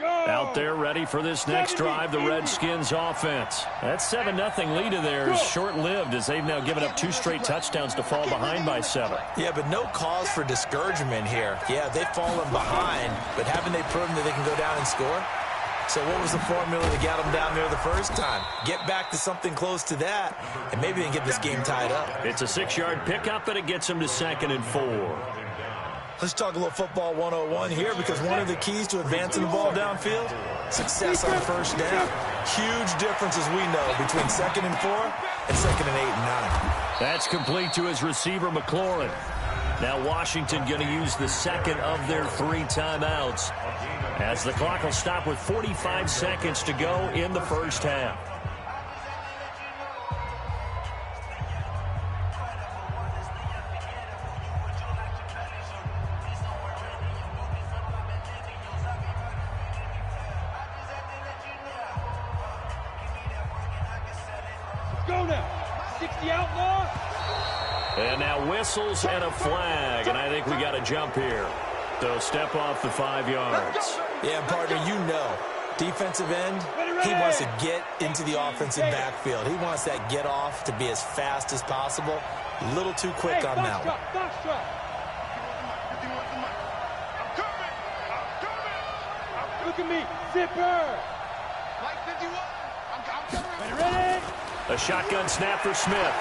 Out there ready for this next drive, the Redskins offense. That 7-0 lead of theirs is short-lived as they've now given up 2 straight touchdowns to fall behind by 7. Yeah, but no cause for discouragement here. Yeah, they've fallen behind, but haven't they proven that they can go down and score? So what was the formula that got them down there the first time? Get back to something close to that, and maybe they can get this game tied up. It's a 6-yard pickup, and it gets them to 2nd and 4. Let's talk a little football 101 here, because one of the keys to advancing the ball downfield, success on first down. Huge difference, as we know, between 2nd and 4 and 2nd and 8 and 9. That's complete to his receiver, McLaurin. Now Washington going to use the second of their 3 timeouts, as the clock will stop with 45 seconds to go in the first half. Go now. 60 outlaws. And now whistles and a flag, and I think we got a jump here. So step off the 5 yards. Yeah, partner, you know, defensive end, he wants to get into the offensive backfield. He wants that get off to be as fast as possible. A little too quick on that one. Look at me, zipper. Ready? A shotgun snap for Smith.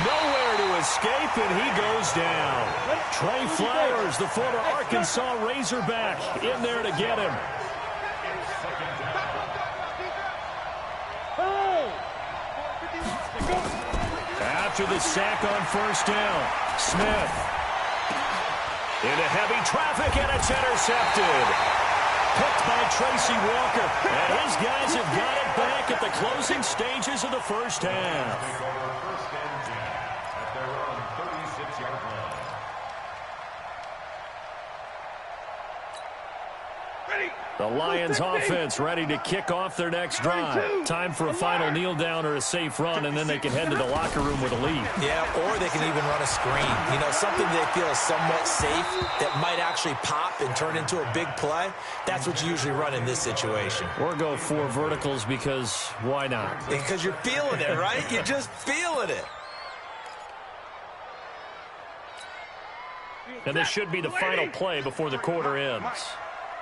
Nowhere to escape, and he goes down. Trey Flowers, the former Arkansas Razorback, in there to get him. After the sack on first down, Smith into heavy traffic, and it's intercepted. Picked by Tracy Walker, and his guys have got it back at the closing stages of the first half. The Lions offense ready to kick off their next drive. Time for a final kneel down or a safe run, and then they can head to the locker room with a lead. Yeah, or they can even run a screen. You know, something they feel is somewhat safe that might actually pop and turn into a big play. That's what you usually run in this situation. Or go 4 verticals, because why not? Because you're feeling it, right? You're just feeling it. And this should be the final play before the quarter ends.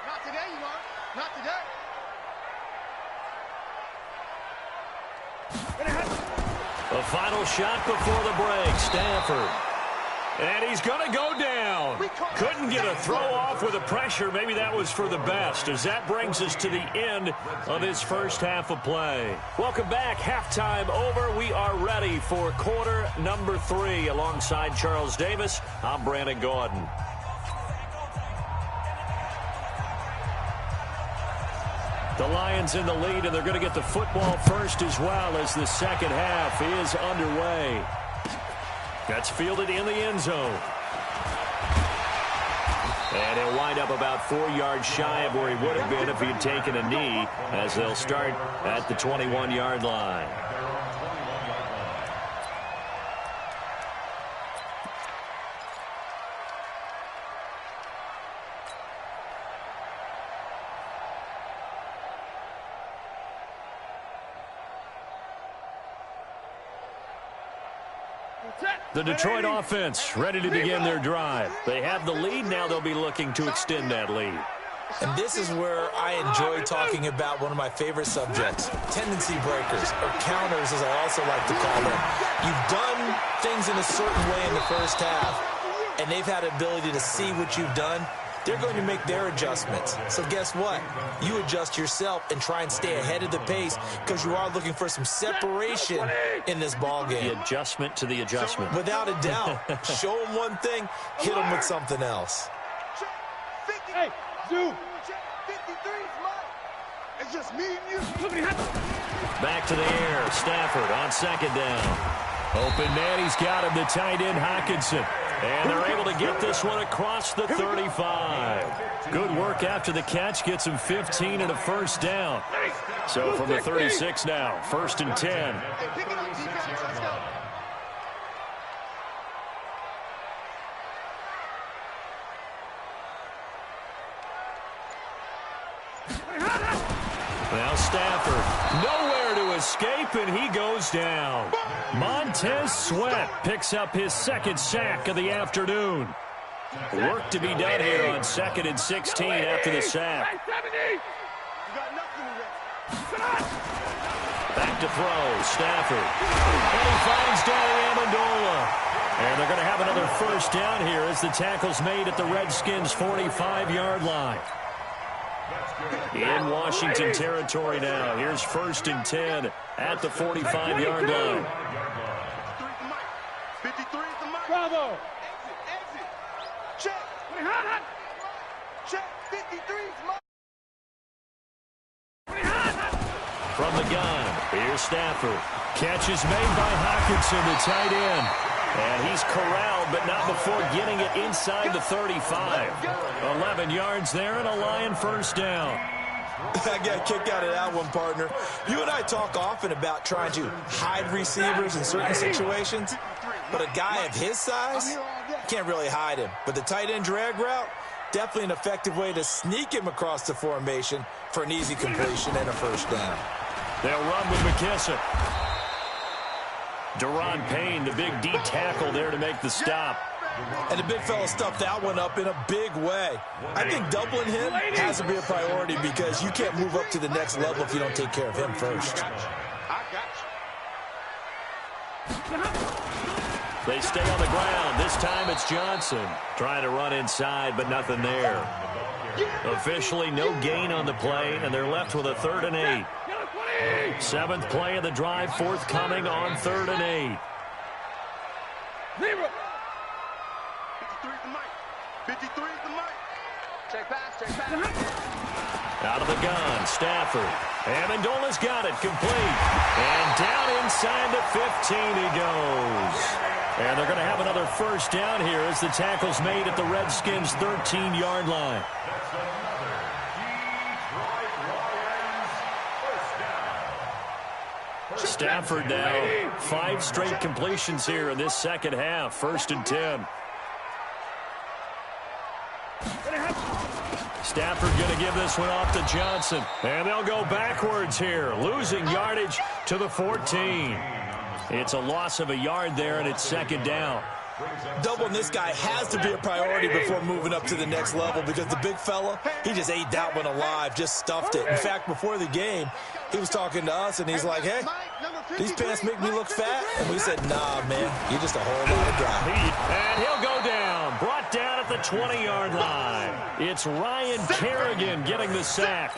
Not today, you are. Not today. The final shot before the break, Stanford. And he's going to go down. Couldn't get a throw off with the pressure. Maybe that was for the best, as that brings us to the end of this first half of play. Welcome back. Halftime over. We are ready for quarter number 3. Alongside Charles Davis, I'm Brandon Gordon. The Lions in the lead, and they're going to get the football first as well, as the second half is underway. That's fielded in the end zone. And he'll wind up about 4 yards shy of where he would have been if he'd taken a knee, as they'll start at the 21-yard line. The Detroit offense ready to begin their drive. They have the lead. Now they'll be looking to extend that lead. And this is where I enjoy talking about one of my favorite subjects, tendency breakers, or counters, as I also like to call them. You've done things in a certain way in the first half, and they've had the ability to see what you've done. They're going to make their adjustments. So guess what? You adjust yourself and try and stay ahead of the pace, because you are looking for some separation in this ball game. The adjustment to the adjustment. Without a doubt. Show them one thing, hit them with something else. Hey, Zoo. 53's mine. It's just me and you. Back to the air. Stafford on second down. Open man, he's got him, the tight end Hockenson. And they're able to get this one across the 35. Good work after the catch. Gets him 15 and a first down. So from the 36 now, 1st and 10. Pick it up, defense. Let's go. Now Stafford, nowhere to escape, and he goes down. Montez Sweat picks up his second sack of the afternoon. Work to be done here on 2nd and 16 after the sack. Back to throw, Stafford. And he finds Danny Amendola. And they're going to have another first down here as the tackle's made at the Redskins' 45-yard line. In Washington territory now. Here's 1st and 10 at the 45-yard line. Bravo! Check! Check! 53's mine! From the gun, here's Stafford. Catch is made by Hockenson, the tight end. And he's corralled, but not before getting it inside the 35. 11 yards there and a Lion first down. I got a kick out of that one, partner. You and I talk often about trying to hide receivers in certain situations, but a guy of his size can't really hide him. But the tight end drag route, definitely an effective way to sneak him across the formation for an easy completion and a first down. They'll run with McKissick. Deron Payne, the big D tackle there to make the stop. And the big fella stuffed that one up in a big way. I think doubling him has to be a priority because you can't move up to the next level if you don't take care of him first. They stay on the ground. This time it's Johnson trying to run inside, but nothing there. Officially no gain on the play, and they're left with a 3rd and 8. 7th play of the drive, forthcoming on 3rd and 8. 53's the mic. 53's the mic. Check pass, check pass. Out of the gun, Stafford. Amendola's got it, complete. And down inside the 15 he goes. And they're going to have another first down here as the tackle's made at the Redskins' 13-yard line. Stafford now 5 straight completions here in this second half. 1st and 10. Stafford going to give this one off to Johnson. And they'll go backwards here, losing yardage to the 14. It's a loss of a yard there, and it's 2nd down. Doubling this guy has to be a priority before moving up to the next level because the big fella, he just ate that one alive, just stuffed it. In fact, before the game, he was talking to us, and he's like, hey, these pants make me look fat. And we said, nah, man, you're just a whole lot of dry. And he'll go down, brought down at the 20-yard line. It's Ryan Kerrigan getting the sack.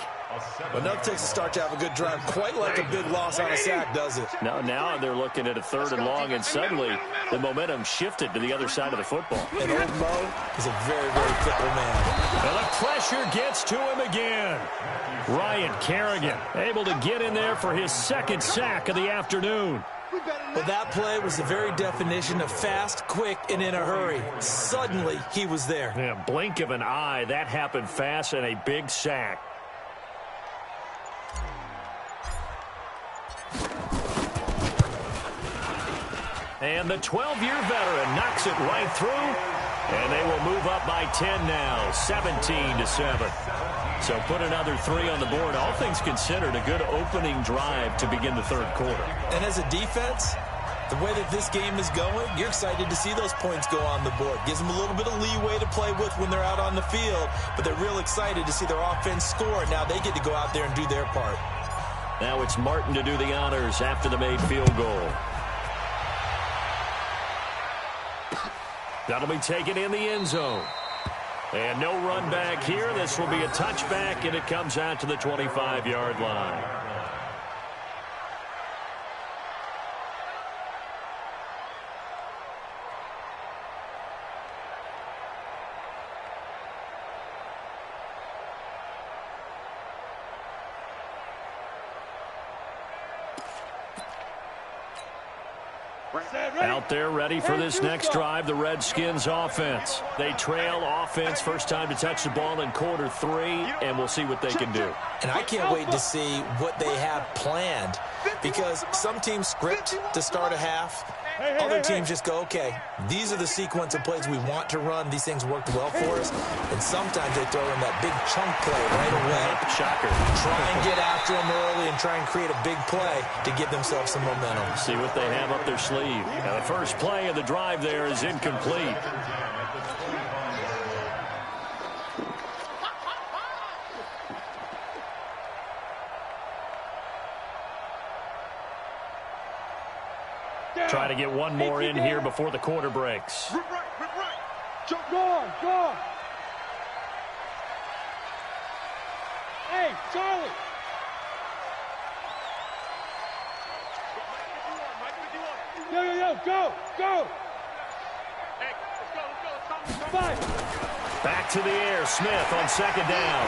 But enough takes a start to have a good drive, quite like a big loss on a sack, does it? Now they're looking at a 3rd and long, and suddenly the momentum shifted to the other side of the football. And old Mo is a very, very fickle man. And the pressure gets to him again. Ryan Kerrigan able to get in there for his 2nd sack of the afternoon. Well, that play was the very definition of fast, quick, and in a hurry. Suddenly, he was there. Yeah, blink of an eye, that happened fast, and a big sack. And the 12-year veteran knocks it right through, and they will move up by 10 now, 17-7. So put another 3 on the board. All things considered, a good opening drive to begin the 3rd quarter. And as a defense, the way that this game is going, you're excited to see those points go on the board. Gives them a little bit of leeway to play with when they're out on the field, but they're real excited to see their offense score. Now they get to go out there and do their part. Now it's Martin to do the honors after the made field goal. That'll be taken in the end zone. And no run back here. This will be a touchback, and it comes out to the 25-yard line. Out there ready for this next drive, the Redskins offense. They trail offense, first time to touch the ball in quarter 3, and we'll see what they can do. And I can't wait to see what they have planned, because some teams script to start a half, Other teams just go, okay, these are the sequence of plays we want to run. These things worked well for us. And sometimes they throw in that big chunk play right away. Shocker. Try and get after them early and try and create a big play to give themselves some momentum. See what they have up their sleeve. Now, the first play of the drive there is incomplete. Try to get one more in here before the quarter breaks. Rip right. Jump. Go on. Hey, Charlie. Yo, go. Hey, let's go. 5. Back to the air. Smith on second down.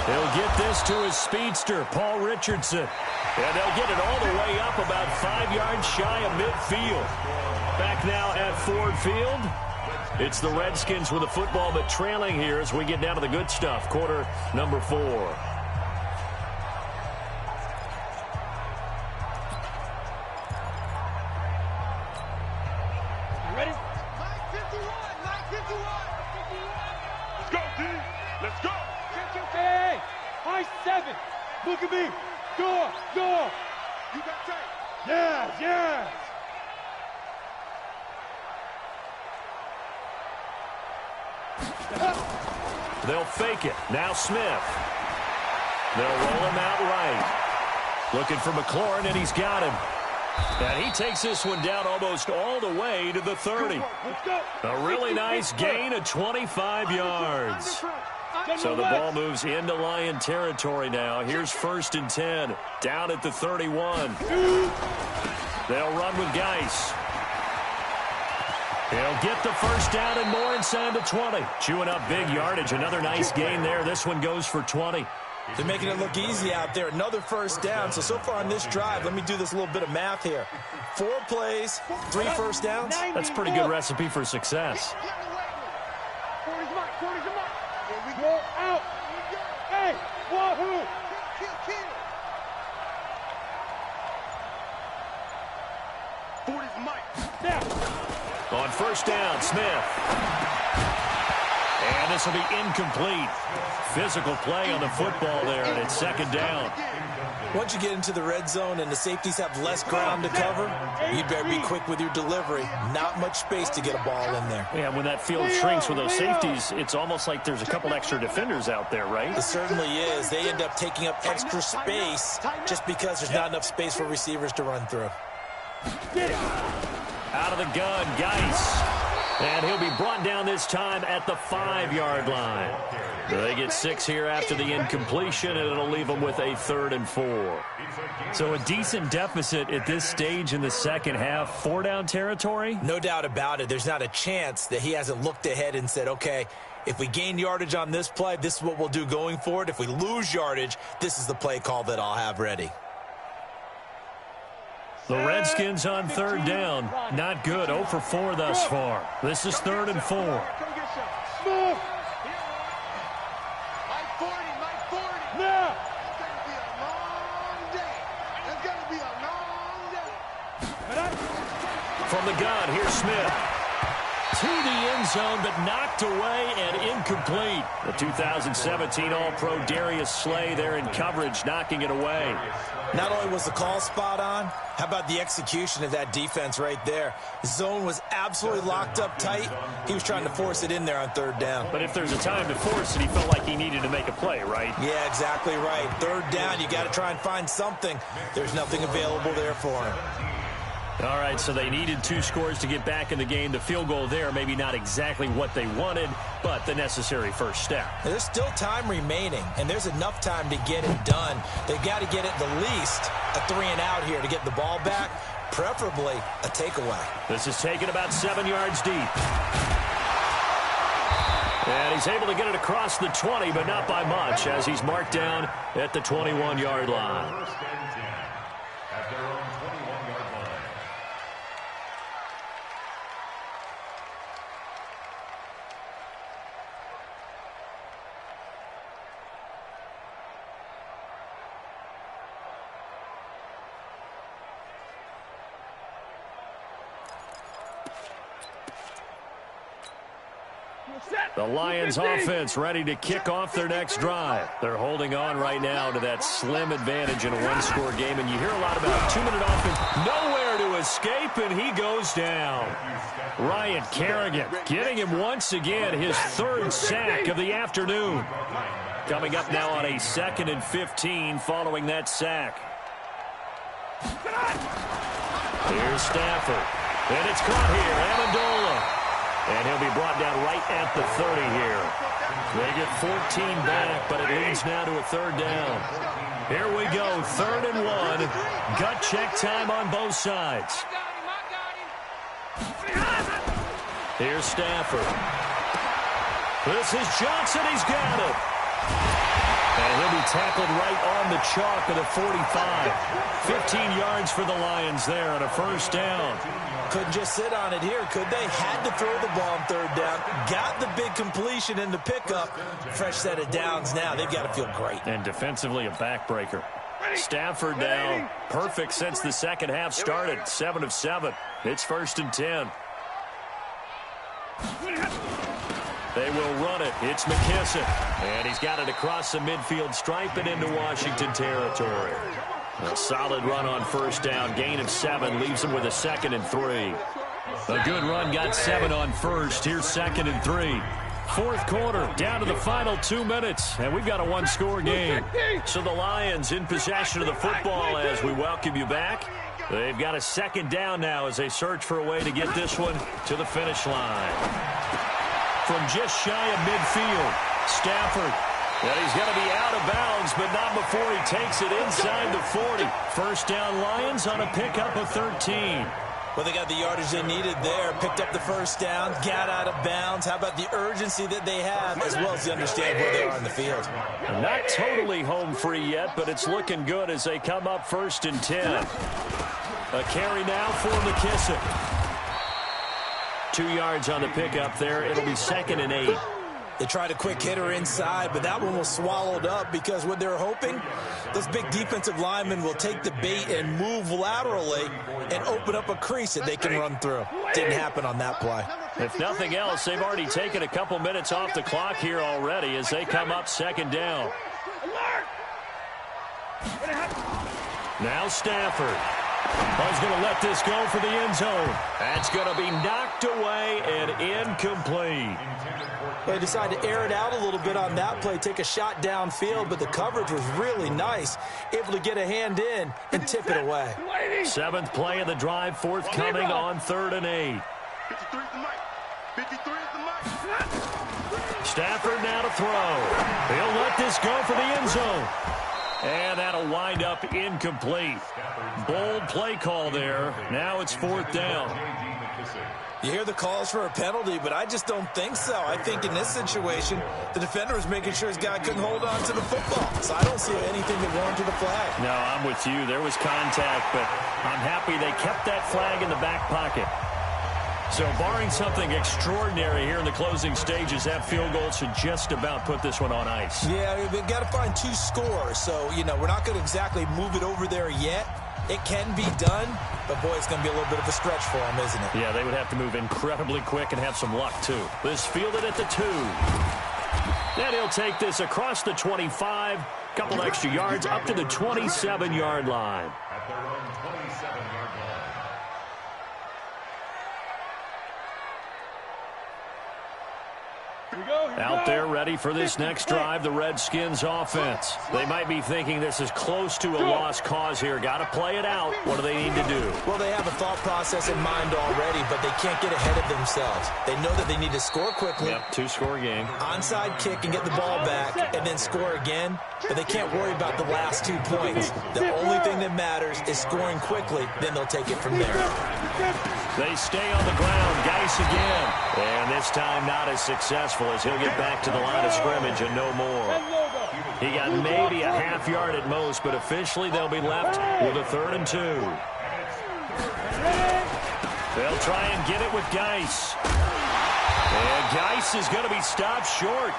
He'll get this to his speedster, Paul Richardson. And they'll get it all the way up about 5 yards shy of midfield. Back now at Ford Field. It's the Redskins with the football, but trailing here as we get down to the good stuff. Quarter number 4. Ready? 951. Let's go, D. Let's go. Hey, high 7. Look at me. Go. You got tape. Yes. They'll fake it. Now Smith. They'll roll him out right. Looking for McLaurin, and he's got him. And he takes this one down almost all the way to the 30. A really nice gain of 25 yards. So the ball moves into Lion territory now. Here's 1st and 10. Down at the 31. They'll run with Geis. He'll get the first down and more inside the 20. Chewing up big yardage. Another nice gain there. This one goes for 20. They're making it look easy out there. Another first down. So far on this drive, let me do this little bit of math here. 4 plays, 3 first downs. That's a pretty good recipe for success. 40's mine. Here we Go out. Hey, wahoo. Kill. 40's mine. Now. On first down, Smith. And this will be incomplete. Physical play on the football there, and it's 2nd down. Once you get into the red zone and the safeties have less ground to cover, you better be quick with your delivery. Not much space to get a ball in there. Yeah, when that field shrinks with those safeties, it's almost like there's a couple extra defenders out there, right? It certainly is. They end up taking up extra space just because there's not enough space for receivers to run through. Out of the gun, Geis. And he'll be brought down this time at the 5-yard line. They get 6 here after the incompletion, and it'll leave them with a 3rd and 4. So a decent deficit at this stage in the second half. 4-down territory? No doubt about it. There's not a chance that he hasn't looked ahead and said, okay, if we gain yardage on this play, this is what we'll do going forward. If we lose yardage, this is the play call that I'll have ready. The Redskins on 3rd down. Not good. 0 for 4 thus far. This is 3rd and 4. Move. Like 40. Now. It's going to be a long day. From the gun, here's Smith. To the end zone, but knocked away and incomplete. The 2017 All-Pro Darius Slay there in coverage, knocking it away. Not only was the call spot on, how about the execution of that defense right there? Zone was absolutely locked up tight. He was trying to force it in there on 3rd down. But if there's a time to force it, he felt like he needed to make a play, right? Yeah, exactly right. 3rd down, you got to try and find something. There's nothing available there for him. All right, so they needed 2 scores to get back in the game. The field goal there, maybe not exactly what they wanted, but the necessary first step. There's still time remaining, and there's enough time to get it done. They've got to get it the least a 3-and-out here to get the ball back, preferably a takeaway. This is taken about 7 yards deep. And he's able to get it across the 20, but not by much, as he's marked down at the 21-yard line. The Lions offense ready to kick off their next drive. They're holding on right now to that slim advantage in a one-score game, and you hear a lot about two-minute offense. Nowhere to escape, and he goes down. Ryan Kerrigan getting him once again, his third sack of the afternoon. Coming up now on a 2nd and 15 following that sack. Here's Stafford. And it's caught here, Amendola. And he'll be brought down right at the 30 here. They get 14 back, but it leads now to a 3rd down. Here we go, 3rd and 1. Gut check time on both sides. Here's Stafford. This is Johnson. He's got it. And he'll be tackled right on the chalk of the 45. 15 yards for the Lions there on a 1st down. Couldn't just sit on it here, could they? Had to throw the ball on 3rd down. Got the big completion in the pickup. Fresh set of downs now. They've got to feel great. And defensively a backbreaker. Stafford now perfect since the second half started. 7 of 7. It's 1st and 10. They will run it. It's McKissick. And he's got it across the midfield stripe and into Washington territory. A solid run on 1st down. Gain of 7 leaves him with a 2nd and 3. A good run got 7 on 1st. Here's 2nd and 3. 4th quarter, down to the final 2 minutes, and we've got a one-score game. So the Lions in possession of the football as we welcome you back. They've got a 2nd down now as they search for a way to get this one to the finish line. From just shy of midfield, Stafford. And he's going to be out of bounds, but not before he takes it inside the 40. 1st down Lions on a pickup of 13. Well, they got the yardage they needed there. Picked up the 1st down, got out of bounds. How about the urgency that they have, as well as they understand where they are in the field? Not totally home free yet, but it's looking good as they come up 1st and 10. A carry now for McKissick. 2 yards on the pickup there. It'll be 2nd and 8. They tried a quick hitter inside, but that one was swallowed up because what they're hoping, those big defensive linemen will take the bait and move laterally and open up a crease that they can run through. Didn't happen on that play. If nothing else, they've already taken a couple minutes off the clock here already as they come up 2nd down. Now Stafford. He's going to let this go for the end zone. That's going to be knocked away and incomplete. They decided to air it out a little bit on that play, take a shot downfield, but the coverage was really nice. Able to get a hand in and tip it away. 7th play of the drive, forthcoming on 3rd and 8. Stafford now to throw. He'll let this go for the end zone. And that'll wind up incomplete. Bold play call there. Now it's 4th down. You hear the calls for a penalty, but I just don't think so. I think in this situation, the defender was making sure his guy couldn't hold on to the football. So I don't see anything that warranted a flag. No, I'm with you. There was contact, but I'm happy they kept that flag in the back pocket. So barring something extraordinary here in the closing stages, that field goal should just about put this one on ice. Yeah, we've got to find 2 scores. So, you know, we're not going to exactly move it over there yet. It can be done, but, boy, it's going to be a little bit of a stretch for them, isn't it? Yeah, they would have to move incredibly quick and have some luck, too. This fielded at the 2. Then he'll take this across the 25, couple extra yards, up to the 27-yard line. Out there ready for this next drive, the Redskins offense. They might be thinking this is close to a lost cause here. Got to play it out. What do they need to do? Well, they have a thought process in mind already, but they can't get ahead of themselves. They know that they need to score quickly. Yep, 2-score game. Onside kick and get the ball back and then score again, but they can't worry about the last 2 points. The only thing that matters is scoring quickly, then they'll take it from there. They stay on the ground. Geis again. And this time not as successful as he'll get back to the line of scrimmage and no more. He got maybe a half yard at most, but officially they'll be left with a 3rd and 2. They'll try and get it with Geis. And Geis is going to be stopped short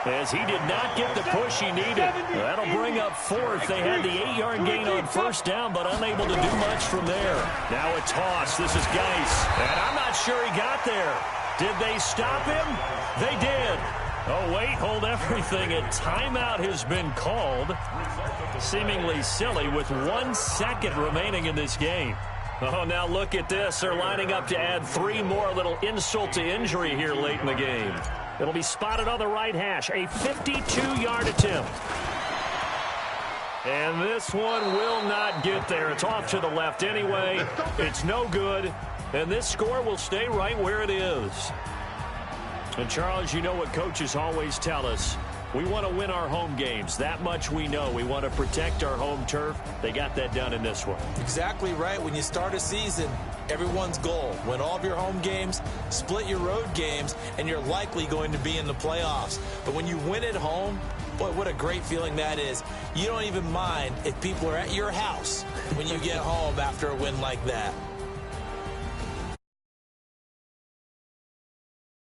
as he did not get the push he needed. That'll bring up 4th. They had the 8-yard gain on 1st down, but unable to do much from there. Now a toss. This is Geis. And I'm not sure he got there. Did they stop him? They did. Oh, wait, hold everything. A timeout has been called. Seemingly silly with 1 second remaining in this game. Oh, now look at this. They're lining up to add 3 more. A little insult to injury here late in the game. It'll be spotted on the right hash. A 52-yard attempt. And this one will not get there. It's off to the left anyway. It's no good. And this score will stay right where it is. And, Charles, you know what coaches always tell us. We want to win our home games. That much we know. We want to protect our home turf. They got that done in this one. Exactly right. When you start a season, everyone's goal: win all of your home games, split your road games, and you're likely going to be in the playoffs. But when you win at home, boy, what a great feeling that is. You don't even mind if people are at your house when you get home after a win like that.